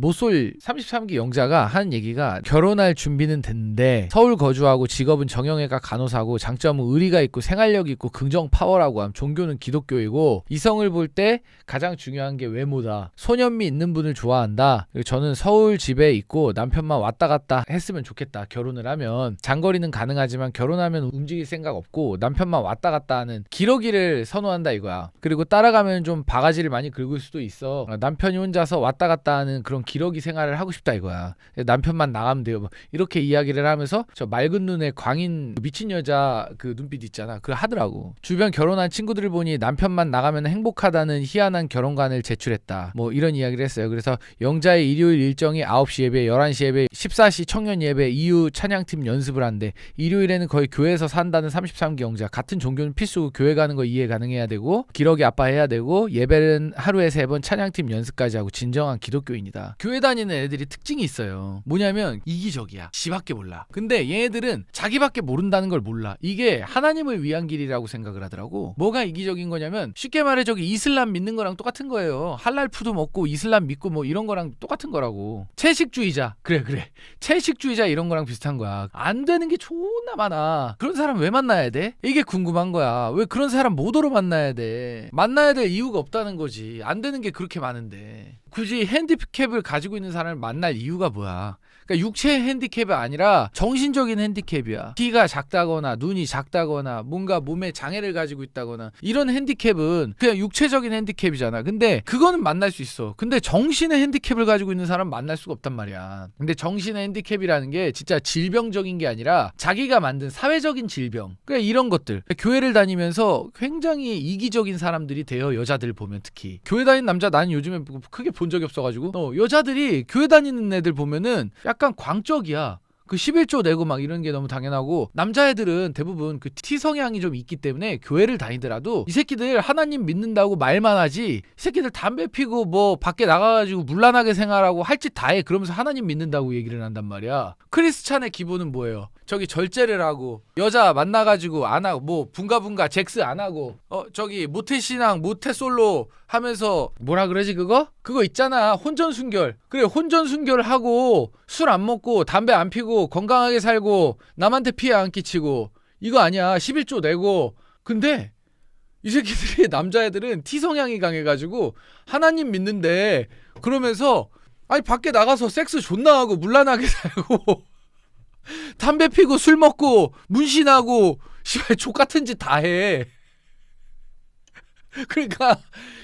모쏠 33기 영자가 하는 얘기가 결혼할 준비는 됐는데 서울 거주하고 직업은 정형외과 간호사고 장점은 의리가 있고 생활력이 있고 긍정 파워라고 함. 종교는 기독교이고 이성을 볼 때 가장 중요한 게 외모다. 소년미 있는 분을 좋아한다. 그리고 저는 서울 집에 있고 남편만 왔다 갔다 했으면 좋겠다. 결혼을 하면 장거리는 가능하지만 결혼하면 움직일 생각 없고 남편만 왔다 갔다 하는 기러기를 선호한다 이거야. 그리고 따라가면 좀 바가지를 많이 긁을 수도 있어. 남편이 혼자서 왔다 갔다 하는 그런 기러기 생활을 하고 싶다 이거야. 남편만 나가면 돼요. 뭐 이렇게 이야기를 하면서 저 맑은 눈에 광인 미친 여자 그 눈빛 있잖아. 그거 하더라고. 주변 결혼한 친구들을 보니 남편만 나가면 행복하다는 희한한 결혼관을 제출했다. 뭐 이런 이야기를 했어요. 그래서 영자의 일요일 일정이 9시 예배, 11시 예배, 14시 청년 예배 이후 찬양팀 연습을 한대. 일요일에는 거의 교회에서 산다는 33기 영자. 같은 종교는 필수고 교회 가는 거 이해 가능해야 되고 기러기 아빠 해야 되고 예배는 하루에 3번 찬양팀 연습까지 하고 진정한 기독교인이다. 교회 다니는 애들이 특징이 있어요. 뭐냐면 이기적이야. 지밖에 몰라. 근데 얘네들은 자기밖에 모른다는 걸 몰라. 이게 하나님을 위한 길이라고 생각을 하더라고. 뭐가 이기적인 거냐면 쉽게 말해 저기 이슬람 믿는 거랑 똑같은 거예요. 할랄 푸드 먹고 이슬람 믿고 뭐 이런 거랑 똑같은 거라고. 채식주의자. 그래. 채식주의자 이런 거랑 비슷한 거야. 안 되는 게 존나 많아. 그런 사람 왜 만나야 돼? 이게 궁금한 거야. 왜 그런 사람 모도로 만나야 돼? 만나야 될 이유가 없다는 거지. 안 되는 게 그렇게 많은데. 굳이 핸디캡을 가지고 있는 사람을 만날 이유가 뭐야? 그러니까 육체 핸디캡이 아니라 정신적인 핸디캡이야. 키가 작다거나 눈이 작다거나 뭔가 몸에 장애를 가지고 있다거나 이런 핸디캡은 그냥 육체적인 핸디캡이잖아. 근데 그거는 만날 수 있어. 근데 정신의 핸디캡을 가지고 있는 사람은 만날 수가 없단 말이야. 근데 정신의 핸디캡이라는 게 진짜 질병적인 게 아니라 자기가 만든 사회적인 질병. 그러니까 이런 것들. 교회를 다니면서 굉장히 이기적인 사람들이 돼요. 여자들 보면 특히. 교회 다니는 남자 나는 요즘에 크게 본 적이 없어가지고 여자들이 교회 다니는 애들 보면은 약간 광적이야. 그 11조 내고 막 이런 게 너무 당연하고 남자애들은 대부분 그 T 성향이 좀 있기 때문에 교회를 다니더라도 이 새끼들 하나님 믿는다고 말만 하지 이 새끼들 담배 피고 뭐 밖에 나가가지고 문란하게 생활하고 할 짓 다 해. 그러면서 하나님 믿는다고 얘기를 한단 말이야. 크리스찬의 기본은 뭐예요? 저기 절제를 하고 여자 만나가지고 안 하고 뭐 분가분가 잭스 안 하고 저기 모태신앙 모태솔로 하면서 뭐라 그러지 그거 있잖아. 혼전순결. 그래 혼전순결 하고 술 안 먹고 담배 안 피고 건강하게 살고 남한테 피해 안 끼치고 이거 아니야. 11조 내고. 근데 이 새끼들이 남자애들은 T 성향이 강해가지고 하나님 믿는데 그러면서 아니 밖에 나가서 섹스 존나 하고 문란하게 살고 담배 피고 술 먹고 문신하고 씨발 족같은 짓 다 해. 그러니까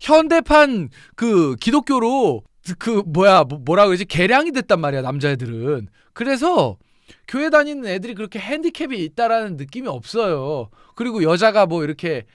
현대판 그 기독교로 그 뭐라 그러지 개량이 됐단 말이야 남자애들은. 그래서 교회 다니는 애들이 그렇게 핸디캡이 있다라는 느낌이 없어요. 그리고 여자가 뭐 이렇게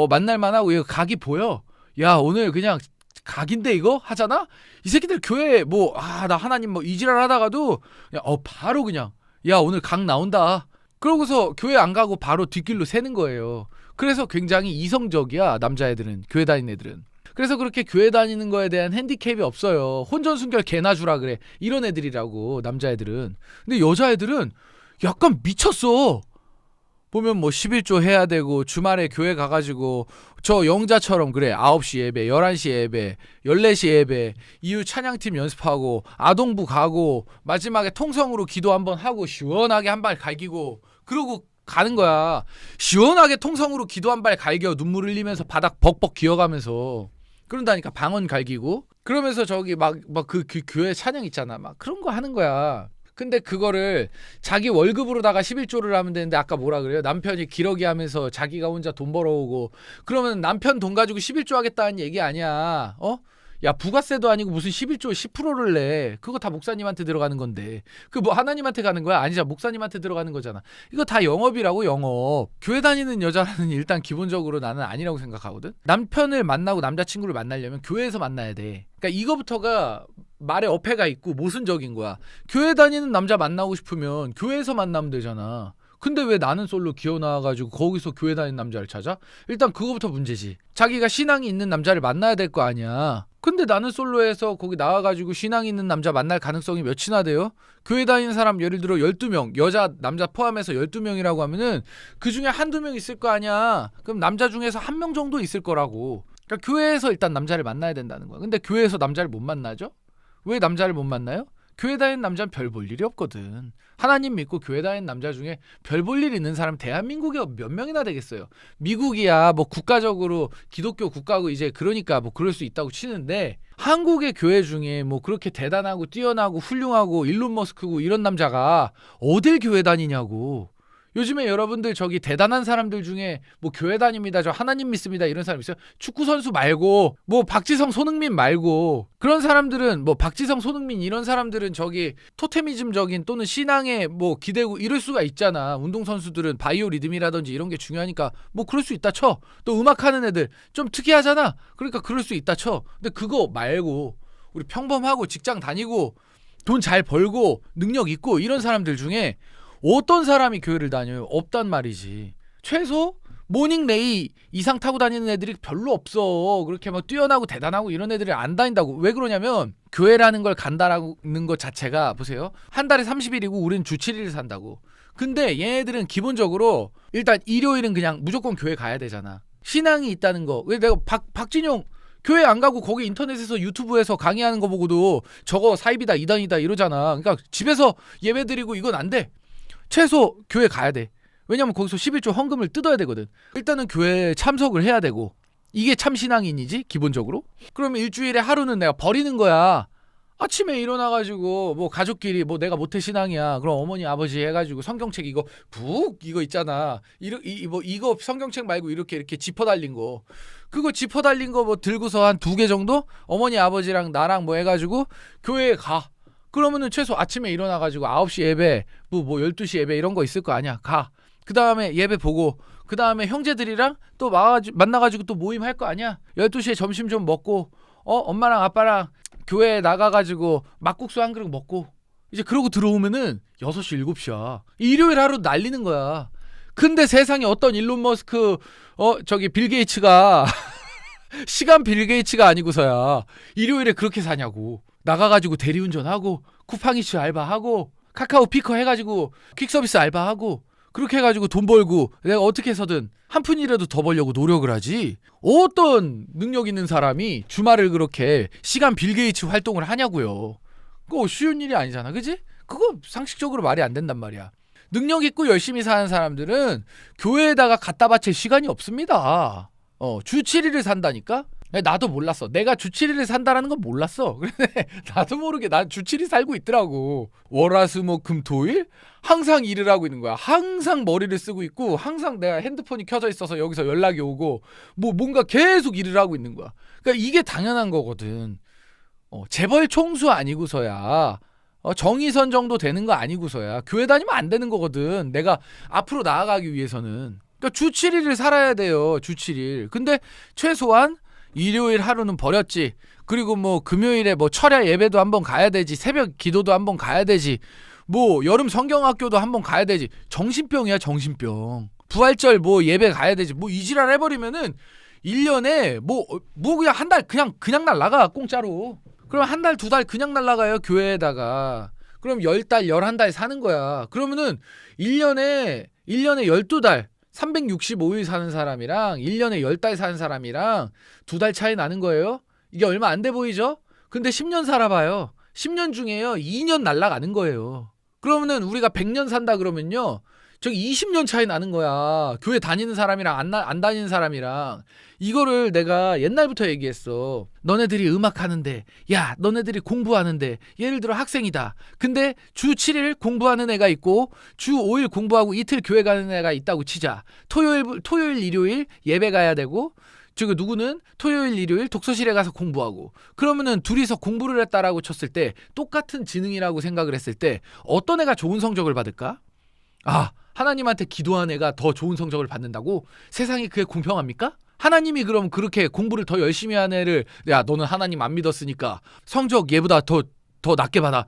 만날만 하고 이거 각이 보여. 야 오늘 그냥 각인데 이거 하잖아. 이 새끼들 교회 뭐 나 하나님 뭐 이지랄 하다가도 그냥 바로 그냥 야 오늘 각 나온다. 그러고서 교회 안 가고 바로 뒷길로 새는 거예요. 그래서 굉장히 이성적이야 남자애들은. 교회 다니는 애들은. 그래서 그렇게 교회 다니는 거에 대한 핸디캡이 없어요. 혼전순결 개나 주라 그래. 이런 애들이라고 남자애들은. 근데 여자애들은 약간 미쳤어. 보면 뭐 11조 해야 되고 주말에 교회 가가지고 저 영자처럼 그래 9시 예배 11시 예배 14시 예배 이후 찬양팀 연습하고 아동부 가고 마지막에 통성으로 기도 한번 하고 시원하게 한 발 갈기고 그러고 가는 거야. 시원하게 통성으로 기도 한 발 갈겨 눈물 흘리면서 바닥 벅벅 기어가면서 그런다니까. 방언 갈기고 그러면서 저기 막 그 교회 찬양 있잖아. 막 그런 거 하는 거야. 근데 그거를 자기 월급으로다가 11조를 하면 되는데 아까 뭐라 그래요? 남편이 기러기 하면서 자기가 혼자 돈 벌어오고 그러면 남편 돈 가지고 11조 하겠다는 얘기 아니야. 야 부가세도 아니고 무슨 11조 10%를 내. 그거 다 목사님한테 들어가는 건데. 그 뭐 하나님한테 가는 거야? 아니잖아. 목사님한테 들어가는 거잖아. 이거 다 영업이라고 영업. 교회 다니는 여자는 일단 기본적으로 나는 아니라고 생각하거든. 남편을 만나고 남자친구를 만나려면 교회에서 만나야 돼. 그러니까 이거부터가 말에 어폐가 있고 모순적인 거야. 교회 다니는 남자 만나고 싶으면 교회에서 만나면 되잖아. 근데 왜 나는 솔로 기어 나와가지고 거기서 교회 다니는 남자를 찾아? 일단 그거부터 문제지. 자기가 신앙이 있는 남자를 만나야 될 거 아니야. 근데 나는 솔로에서 거기 나와가지고 신앙이 있는 남자 만날 가능성이 몇이나 돼요? 교회 다니는 사람 예를 들어 12명 여자 남자 포함해서 12명이라고 하면은 그중에 한두 명 있을 거 아니야. 그럼 남자 중에서 1명 정도 있을 거라고. 그러니까 교회에서 일단 남자를 만나야 된다는 거야. 근데 교회에서 남자를 못 만나죠? 왜 남자를 못 만나요? 교회 다니는 남자는 별 볼 일이 없거든. 하나님 믿고 교회 다니는 남자 중에 별 볼 일 있는 사람 대한민국에 몇 명이나 되겠어요. 미국이야 뭐 국가적으로 기독교 국가고 이제 그러니까 뭐 그럴 수 있다고 치는데 한국의 교회 중에 뭐 그렇게 대단하고 뛰어나고 훌륭하고 일론 머스크고 이런 남자가 어딜 교회 다니냐고. 요즘에 여러분들 저기 대단한 사람들 중에 뭐 교회 다닙니다, 저 하나님 믿습니다 이런 사람 있어요? 축구 선수 말고 뭐 박지성, 손흥민 말고 그런 사람들은 뭐 박지성, 손흥민 이런 사람들은 저기 토테미즘적인 또는 신앙에 뭐 기대고 이럴 수가 있잖아. 운동 선수들은 바이오 리듬이라든지 이런 게 중요하니까 뭐 그럴 수 있다 쳐. 또 음악하는 애들 좀 특이하잖아. 그러니까 그럴 수 있다 쳐. 근데 그거 말고 우리 평범하고 직장 다니고 돈 잘 벌고 능력 있고 이런 사람들 중에 어떤 사람이 교회를 다녀요? 없단 말이지. 최소 모닝레이 이상 타고 다니는 애들이 별로 없어. 그렇게 막 뛰어나고 대단하고 이런 애들이 안 다닌다고. 왜 그러냐면 교회라는 걸 간다라는 것 자체가 보세요. 한 달에 30일이고 우리는 주 7일 산다고. 근데 얘네들은 기본적으로 일단 일요일은 그냥 무조건 교회 가야 되잖아. 신앙이 있다는 거. 왜 내가 박진용 교회 안 가고 거기 인터넷에서 유튜브에서 강의하는 거 보고도 저거 사입이다 이단이다 이러잖아. 그러니까 집에서 예배 드리고 이건 안 돼. 최소 교회 가야 돼. 왜냐면 거기서 11조 헌금을 뜯어야 되거든. 일단은 교회에 참석을 해야 되고 이게 참 신앙인이지 기본적으로. 그러면 일주일에 하루는 내가 버리는 거야. 아침에 일어나가지고 뭐 가족끼리 뭐 내가 모태신앙이야. 그럼 어머니 아버지 해가지고 성경책 이거 이거 있잖아. 이거 성경책 말고 이렇게 지퍼 달린 거. 그거 지퍼 달린 거 뭐 들고서 한 2개 정도 어머니 아버지랑 나랑 뭐 해가지고 교회에 가. 그러면은 최소 아침에 일어나가지고 9시 예배, 뭐 12시 예배 이런 거 있을 거 아니야. 가. 그 다음에 예배 보고, 그 다음에 형제들이랑 또 만나가지고 또 모임 할 거 아니야. 12시에 점심 좀 먹고, 엄마랑 아빠랑 교회에 나가가지고 막국수 한 그릇 먹고, 이제 그러고 들어오면은 6시, 7시야. 일요일 하루 날리는 거야. 근데 세상에 어떤 일론 머스크, 저기 빌 게이츠가, 시간 빌 게이츠가 아니고서야 일요일에 그렇게 사냐고. 나가가지고 대리운전하고 쿠팡이츠 알바하고 카카오 피커 해가지고 퀵서비스 알바하고 그렇게 해가지고 돈 벌고 내가 어떻게 해서든 한 푼이라도 더 벌려고 노력을 하지. 어떤 능력 있는 사람이 주말을 그렇게 시간 빌 게이츠 활동을 하냐고요. 그거 쉬운 일이 아니잖아, 그지? 그거 상식적으로 말이 안 된단 말이야. 능력 있고 열심히 사는 사람들은 교회에다가 갖다 바칠 시간이 없습니다. 주 7일을 산다니까? 나도 몰랐어. 내가 주 7일을 산다라는 건 몰랐어. 근데 나도 모르게 난 주 7일 살고 있더라고. 월화수목금토일 항상 일을 하고 있는 거야. 항상 머리를 쓰고 있고 항상 내가 핸드폰이 켜져 있어서 여기서 연락이 오고 뭐 뭔가 계속 일을 하고 있는 거야. 그러니까 이게 당연한 거거든. 재벌 총수 아니고서야 정의선 정도 되는 거 아니고서야 교회 다니면 안 되는 거거든. 내가 앞으로 나아가기 위해서는. 그러니까 주 7일을 살아야 돼요. 주 7일. 근데 최소한 일요일 하루는 버렸지. 그리고 뭐 금요일에 뭐 철야 예배도 한번 가야 되지. 새벽 기도도 한번 가야 되지. 뭐 여름 성경학교도 한번 가야 되지. 정신병이야, 정신병. 부활절 뭐 예배 가야 되지. 뭐 이지랄 해버리면은 1년에 뭐 그냥 한 달 그냥 날라가 공짜로. 그럼 한 달, 2달 그냥 날라가요 교회에다가. 그럼 10달, 11달 사는 거야. 그러면은 1년에 12달 365일 사는 사람이랑 1년에 10달 사는 사람이랑 2달 차이 나는 거예요. 이게 얼마 안 돼 보이죠? 근데 10년 살아봐요. 10년 중에요 2년 날아가는 거예요. 그러면은 우리가 100년 산다 그러면요 저기 20년 차이 나는 거야. 교회 다니는 사람이랑 안 다니는 사람이랑. 이거를 내가 옛날부터 얘기했어. 너네들이 음악하는데, 야 너네들이 공부하는데, 예를 들어 학생이다. 근데 주 7일 공부하는 애가 있고 주 5일 공부하고 이틀 교회 가는 애가 있다고 치자. 토요일 일요일 예배 가야 되고, 저기 누구는 토요일 일요일 독서실에 가서 공부하고. 그러면은 둘이서 공부를 했다라고 쳤을 때 똑같은 지능이라고 생각을 했을 때 어떤 애가 좋은 성적을 받을까? 하나님한테 기도한 애가 더 좋은 성적을 받는다고? 세상이 그게 공평합니까? 하나님이 그럼 그렇게 공부를 더 열심히 한 애를, 야 너는 하나님 안 믿었으니까 성적 얘보다 더 낮게 받아.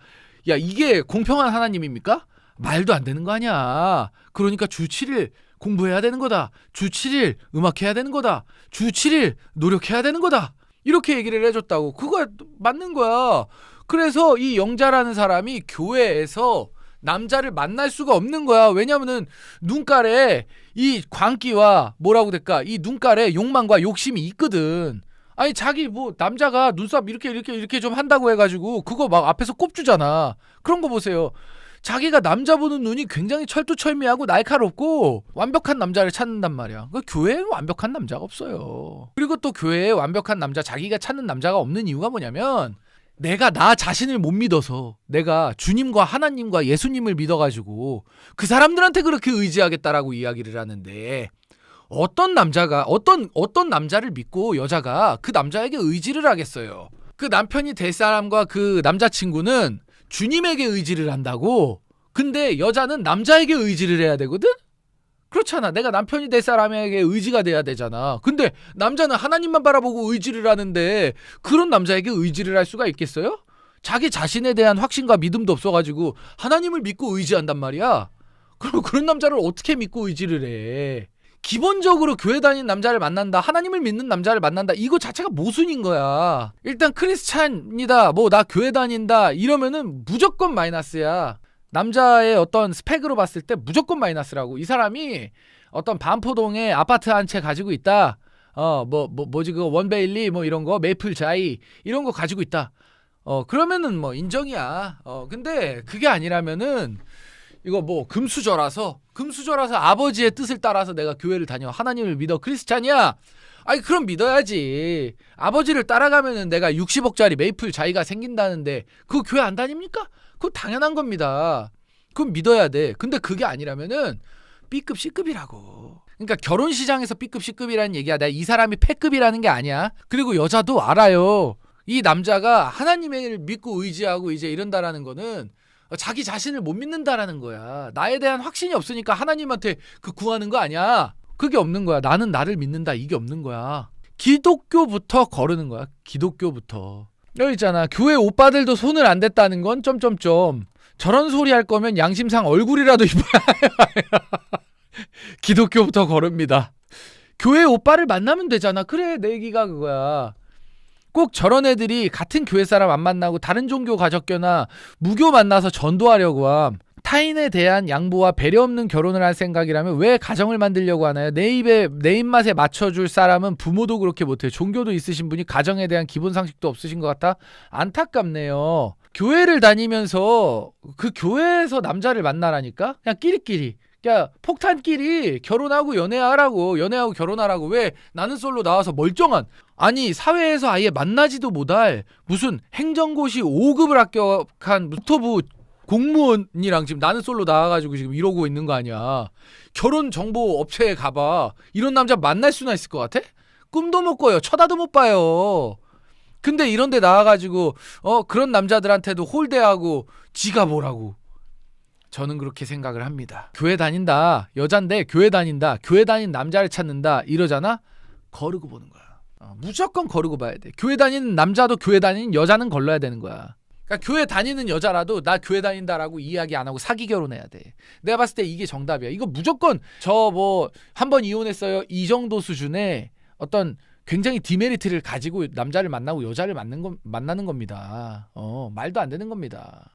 야 이게 공평한 하나님입니까? 말도 안 되는 거 아니야. 그러니까 주 7일 공부해야 되는 거다. 주 7일 음악해야 되는 거다. 주 7일 노력해야 되는 거다. 이렇게 얘기를 해줬다고. 그거 맞는 거야. 그래서 이 영자라는 사람이 교회에서 남자를 만날 수가 없는 거야. 왜냐면은 눈깔에 이 광기와 뭐라고 될까? 이 눈깔에 욕망과 욕심이 있거든. 아니 자기 뭐 남자가 눈썹 이렇게 좀 한다고 해가지고 그거 막 앞에서 꼽주잖아. 그런 거 보세요. 자기가 남자 보는 눈이 굉장히 철두철미하고 날카롭고 완벽한 남자를 찾는단 말이야. 그 교회에 완벽한 남자가 없어요. 그리고 또 교회에 완벽한 남자, 자기가 찾는 남자가 없는 이유가 뭐냐면 내가 나 자신을 못 믿어서, 내가 주님과 하나님과 예수님을 믿어가지고 그 사람들한테 그렇게 의지하겠다라고 이야기를 하는데, 어떤 남자가 어떤 남자를 믿고 여자가 그 남자에게 의지를 하겠어요. 그 남편이 될 사람과 그 남자친구는 주님에게 의지를 한다고. 근데 여자는 남자에게 의지를 해야 되거든? 그렇잖아. 내가 남편이 될 사람에게 의지가 돼야 되잖아. 근데 남자는 하나님만 바라보고 의지를 하는데 그런 남자에게 의지를 할 수가 있겠어요? 자기 자신에 대한 확신과 믿음도 없어가지고 하나님을 믿고 의지한단 말이야. 그럼 그런 남자를 어떻게 믿고 의지를 해? 기본적으로 교회 다니는 남자를 만난다, 하나님을 믿는 남자를 만난다, 이거 자체가 모순인 거야. 일단 크리스찬이다, 뭐 나 교회 다닌다 이러면은 무조건 마이너스야. 남자의 어떤 스펙으로 봤을 때 무조건 마이너스라고. 이 사람이 어떤 반포동에 아파트 한 채 가지고 있다, 뭐지 그 원베일리 뭐 이런 거, 메이플 자이 이런 거 가지고 있다, 그러면은 뭐 인정이야. 근데 그게 아니라면은 이거 뭐 금수저라서 아버지의 뜻을 따라서 내가 교회를 다녀, 하나님을 믿어, 크리스찬이야. 아니 그럼 믿어야지. 아버지를 따라가면은 내가 60억짜리 메이플 자이가 생긴다는데 그거 교회 안 다닙니까? 그거 당연한 겁니다. 그건 믿어야 돼. 근데 그게 아니라면은 B급 C급이라고. 그러니까 결혼 시장에서 B급 C급이라는 얘기야. 내가 이 사람이 패급이라는 게 아니야. 그리고 여자도 알아요. 이 남자가 하나님을 믿고 의지하고 이제 이런다라는 거는 자기 자신을 못 믿는다라는 거야. 나에 대한 확신이 없으니까 하나님한테 그 구하는 거 아니야. 그게 없는 거야. 나는 나를 믿는다, 이게 없는 거야. 기독교부터 거르는 거야. 기독교부터. 여기 있잖아. 교회 오빠들도 손을 안 댔다는 건 점점점. 저런 소리 할 거면 양심상 얼굴이라도 입어야 해요. 기독교부터 거릅니다. 교회 오빠를 만나면 되잖아. 그래, 내 얘기가 그거야. 꼭 저런 애들이 같은 교회 사람 안 만나고 다른 종교 가졌거나 무교 만나서 전도하려고 함. 타인에 대한 양보와 배려 없는 결혼을 할 생각이라면 왜 가정을 만들려고 하나요? 내 입맛에 맞춰줄 사람은 부모도 그렇게 못해요. 종교도 있으신 분이 가정에 대한 기본 상식도 없으신 것 같아? 안타깝네요. 교회를 다니면서 그 교회에서 남자를 만나라니까? 그냥 끼리끼리. 야, 폭탄끼리 결혼하고 연애하고 결혼하라고. 왜 나는 솔로 나와서 멀쩡한, 아니 사회에서 아예 만나지도 못할 무슨 행정고시 5급을 합격한 노트부 공무원이랑 지금 나는 솔로 나와가지고 지금 이러고 있는 거 아니야. 결혼 정보 업체에 가봐. 이런 남자 만날 수나 있을 것 같아? 꿈도 못 꿔요. 쳐다도 못 봐요. 근데 이런 데 나와가지고 그런 남자들한테도 홀대하고 지가 뭐라고. 저는 그렇게 생각을 합니다. 교회 다닌다, 여잔데 교회 다닌다, 교회 다닌 남자를 찾는다 이러잖아? 거르고 보는 거야. 무조건 거르고 봐야 돼. 교회 다니는 남자도 교회 다니는 여자는 걸러야 되는 거야. 그러니까 교회 다니는 여자라도 나 교회 다닌다라고 이야기 안 하고 사기 결혼해야 돼. 내가 봤을 때 이게 정답이야. 이거 무조건 저 뭐 한 번 이혼했어요 이 정도 수준의 어떤 굉장히 디메리트를 가지고 남자를 만나고 여자를 만나는 겁니다. 말도 안 되는 겁니다.